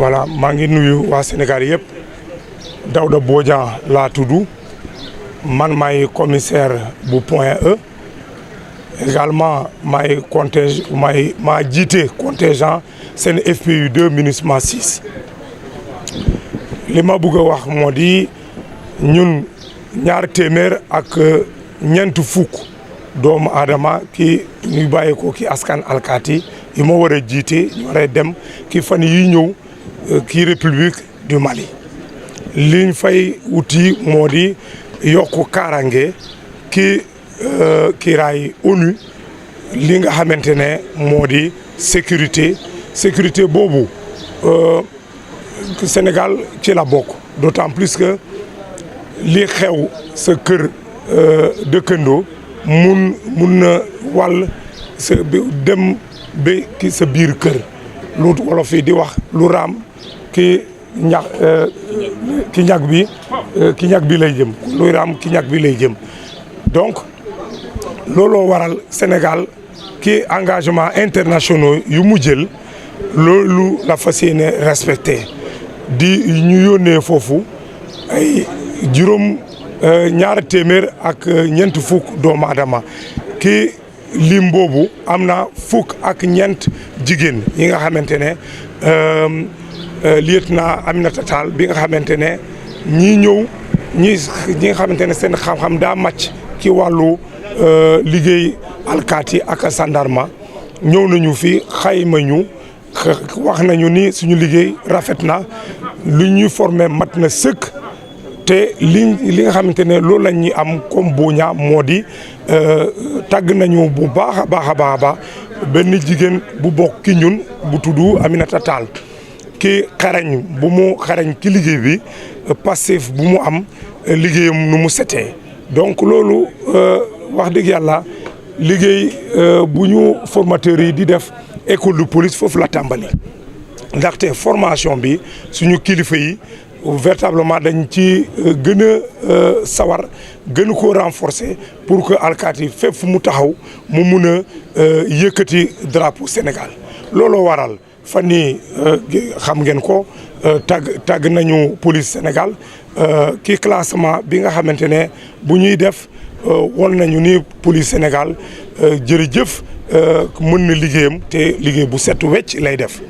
voilà maa ngi nuyu waa Sénégal yëpp Daouda Bodian laa tudd man maay commissaire bu Point E également maa jiite contingent seen FPU 2 MINUSMA 6 li ma bëgg a wax moo di ñun ñaar téeméer ak ñeent fukk doomu aadama ki ñuy bàyyi ko ki askan alkaati yi ma war a jiite ñu war a dem ki fan yi ñëw ki République du Mali liñ fay wuti moo di yokku kaaraange ki kiiraay ONU li nga xamante ne moo di sécurité boobu Sénégal ci la bokk d'autant plus que li xew sa kër dëkkandoo mun na wàll sa dem ba ki sa biir kër lu wolof yi di wax lu raam ki ñag bi lay jëm luy raam ki ñag bi lay jëm donc looloo waral Sénégal ki engagement internationaux yu mu jël loolu la fas yéene respecté di ñu yónnee foofu ay juróom ñaar téeméer ak ñeent fukk doomu aadama ki lim boobu am na fukk ak ñeent jigéen yi nga xamante ne lieutenant Aminata Tall bi nga xamante ne ñi nga xamante ne seen xam-xam daa màcc ci wàllu liggéey alkaati ak sandarma ñëw nañu fi xayma ñu wax nañu ni suñu liggéey rafet na lu ñuy formé mat na sëkk te li nga xamante ne loolu la ñuy am comme buña moo di tàgg nañu bu baax a baax benn jigéen bu bokk ki ñun bu tudd Aminata Tall ki xarañ bu mu xarañ ki liggéey bi passif bu mu am liggéeyam nu mu setee donc loolu wax dëgg yàlla liggéey bu ñu formateurs yi di def école de police foofu la tàmbali ndaxte formation bi suñu kilifa yi véritablement dañ ci gën a sawar gën ko renforcer pour que alkaati fépp fu mu taxaw mu mun a yëkkati drapeau Sénégal looloo waral fan yii xam ngeen ko tàgg nañu police Sénégal ki classement bi nga xamante ne bu ñuy def won nañu ni police Sénégal jërëjëf mën na liggéeyam te liggéey bu set wecc lay def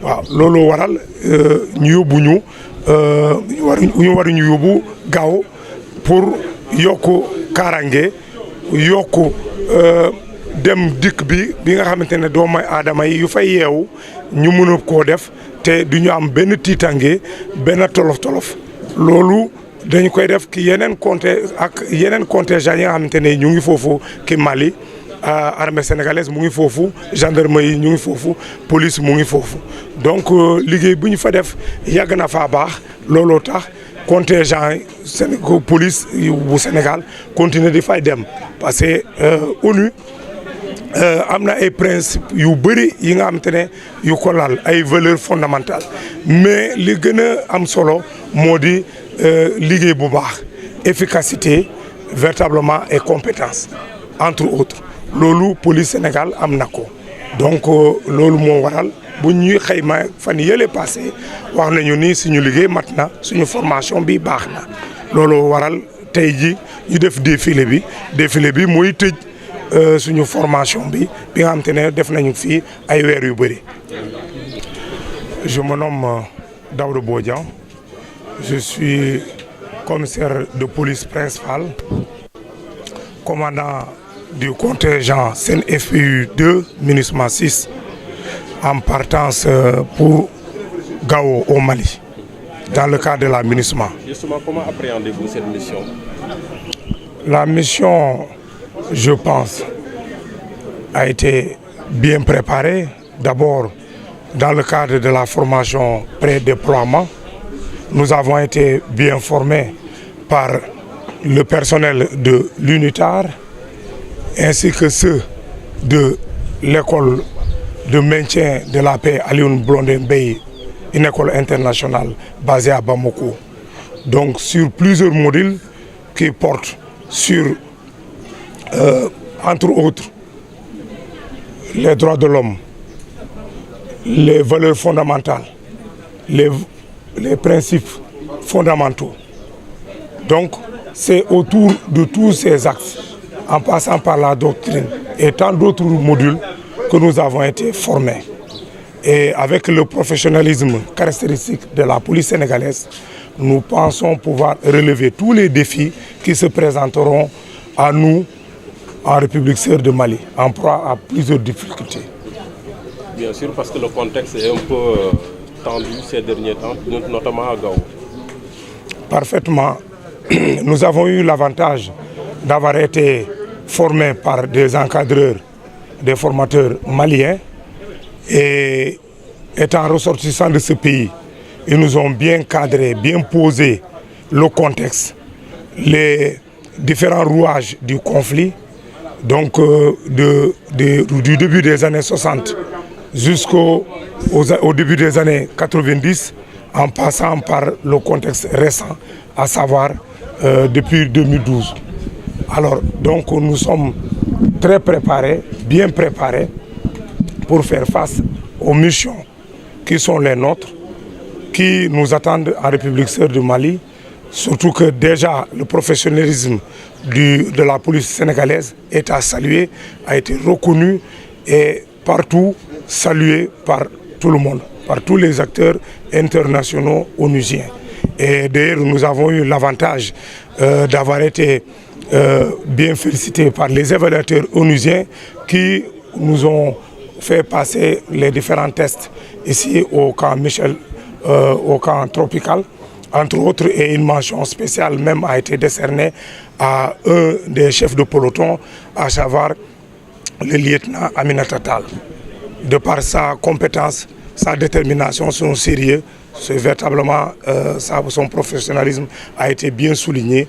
waaw looloo waral ñu yóbbu ñu ñu yóbbu gaaw pour yokku kaaraange yokku dem dikk bi nga xamante ne doomu aadama yi yu fay yeewu ñu mën a koo def te du ñu am benn tiitange benn tolof loolu dañu koy def ki yeneen contingent yi nga xamante ne ñu ngi foofu ki Mali armée sénégalaise mu ngi foofu gendarmerie yi ñu ngi foofu police mu ngi foofu donc liggéey bu ñu fa def yàgg na faa baax looloo tax contingent police bu Sénégal continuer di fay dem parce que ONU am na ay principe yu bëri yi nga xamante ne yu ko laal ay valeurs fondamentales mais li gën a am solo moo di liggéey bu baax efficacité véritablement et compétence entre autres loolu police Sénégal am na ko donc loolu moo waral bu ñuy xayma fan yële passé wax nañu ni suñu liggéey mat na suñu formation bi baax na loolu waral tey ji ñu def défilé bi mooy tëj suñu formation bi nga xamante ne def nañu fii ay weer yu bëri. Je me nomme Daouda Bodian, je suis commissaire de police principal, commandant du contingent Sen FPU 2 MINUSMA 6 en partance pour Gao au Mali dans le cadre de la MINUSMA. Justement, comment appréhendez-vous cette mission? La mission, je pense, a été bien préparée. D'abord, dans le cadre de la formation pré-déploiement, nous avons été bien formés par le personnel de l'UNITAR ainsi que ceux de l'école de maintien de la paix Alioune Blondin Beye, une école internationale basée à Bamako. Donc sur plusieurs modules qui portent sur, entre autres, les droits de l'homme, les valeurs fondamentales, les principes fondamentaux. Donc, c'est autour de tous ces axes, en passant par la doctrine et tant d'autres modules, que nous avons été formés. Et avec le professionnalisme caractéristique de la police sénégalaise, nous pensons pouvoir relever tous les défis qui se présenteront à nous en République sœur de Mali, en proie à plusieurs difficultés. Bien sûr, parce que le contexte est un peu tendu ces derniers temps, notamment à Gao. Parfaitement. Nous avons eu l'avantage d'avoir été formés par des encadreurs, des formateurs maliens, et étant ressortissants de ce pays, ils nous ont bien cadré, bien posé le contexte, les différents rouages du conflit, donc du début des années 60 jusqu'au début des années 90, en passant par le contexte récent, à savoir depuis 2012. Alors, donc, nous sommes très préparés, bien préparés, pour faire face aux missions qui sont les nôtres, qui nous attendent en République sœur de Mali, surtout que déjà le professionnalisme de la police sénégalaise est à saluer, a été reconnu et partout salué par tout le monde, par tous les acteurs internationaux onusiens. Et d'ailleurs, nous avons eu l'avantage d'avoir été bien félicités par les évaluateurs onusiens qui nous ont fait passer les différents tests ici au camp Michel, au camp tropical, entre autres, et une mention spéciale même a été décernée à un des chefs de peloton, à savoir le lieutenant Aminata Tall. De par sa compétence, sa détermination, son sérieux, c'est véritablement son professionnalisme a été bien souligné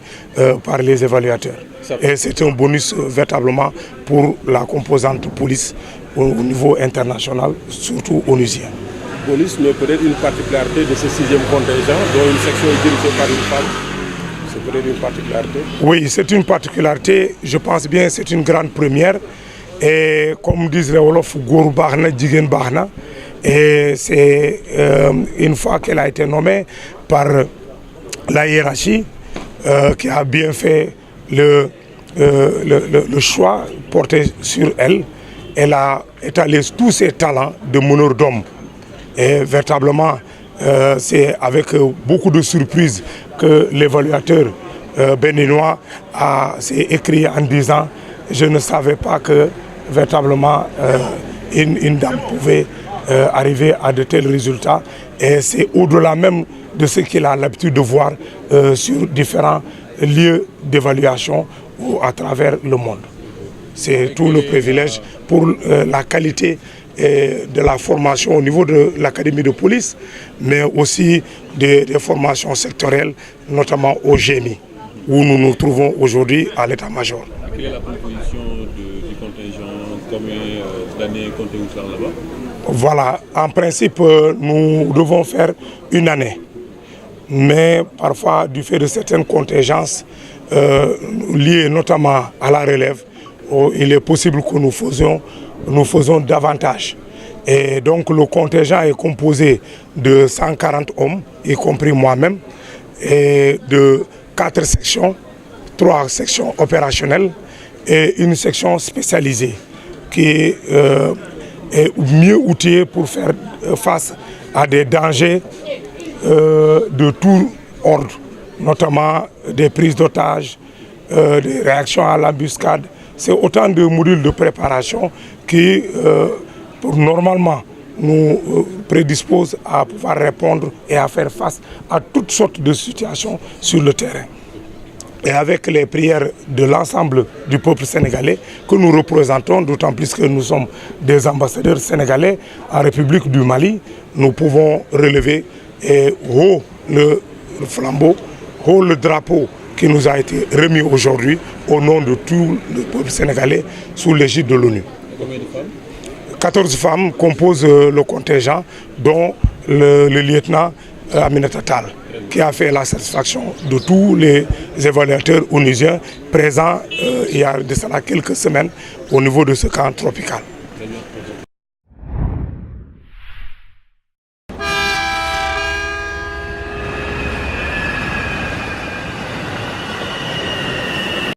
par les évaluateurs. Et c'est un bonus véritablement pour la composante police au niveau international, surtout onusien. Bonus, mais peut-être une particularité de ce 6e contingent, dont une section est dirigée par une femme. C'est peut-être une particularité. Oui, c'est une particularité. Je pense bien que c'est une grande première. Et comme disent les Wolof, Gourou Bahna, Djigen Bahna. Et c'est une fois qu'elle a été nommée par la hiérarchie qui a bien fait le choix porté sur elle. Elle a étalé tous ses talents de meneur d'homme. Et véritablement, c'est avec beaucoup de surprises que l'évaluateur béninois s'est écrit en disant « Je ne savais pas que véritablement une dame pouvait arriver à de tels résultats ». Et c'est au-delà même de ce qu'il a l'habitude de voir sur différents lieux d'évaluation à travers le monde. C'est tout le privilège pour la qualité de la formation au niveau de l'académie de police, mais aussi des formations sectorielles, notamment au GMI, où nous nous trouvons aujourd'hui à l'état-major. Quelle est la composition du contingent? Combien d'années comptez-vous faire là-bas? Voilà, en principe, nous devons faire une année. Mais parfois, du fait de certaines contingences liées notamment à la relève, il est possible que nous faisons davantage. Et donc le contingent est composé de 140 hommes, y compris moi-même, et de 4 sections, 3 sections opérationnelles et une section spécialisée qui est mieux outillée pour faire face à des dangers de tout ordre, notamment des prises d'otages, des réactions à l'embuscade. C'est autant de modules de préparation qui, normalement, nous prédisposent à pouvoir répondre et à faire face à toutes sortes de situations sur le terrain. Et avec les prières de l'ensemble du peuple sénégalais que nous représentons, d'autant plus que nous sommes des ambassadeurs sénégalais en République du Mali, nous pouvons relever haut le flambeau, haut le drapeau qui nous a été remis aujourd'hui au nom de tout le peuple sénégalais sous l'égide de l'ONU. Combien de femmes? 14 femmes composent le contingent, dont le lieutenant Aminata Tall, qui a fait la satisfaction de tous les évaluateurs onusiens présents il y a de cela quelques semaines au niveau de ce camp tropical. Très bien.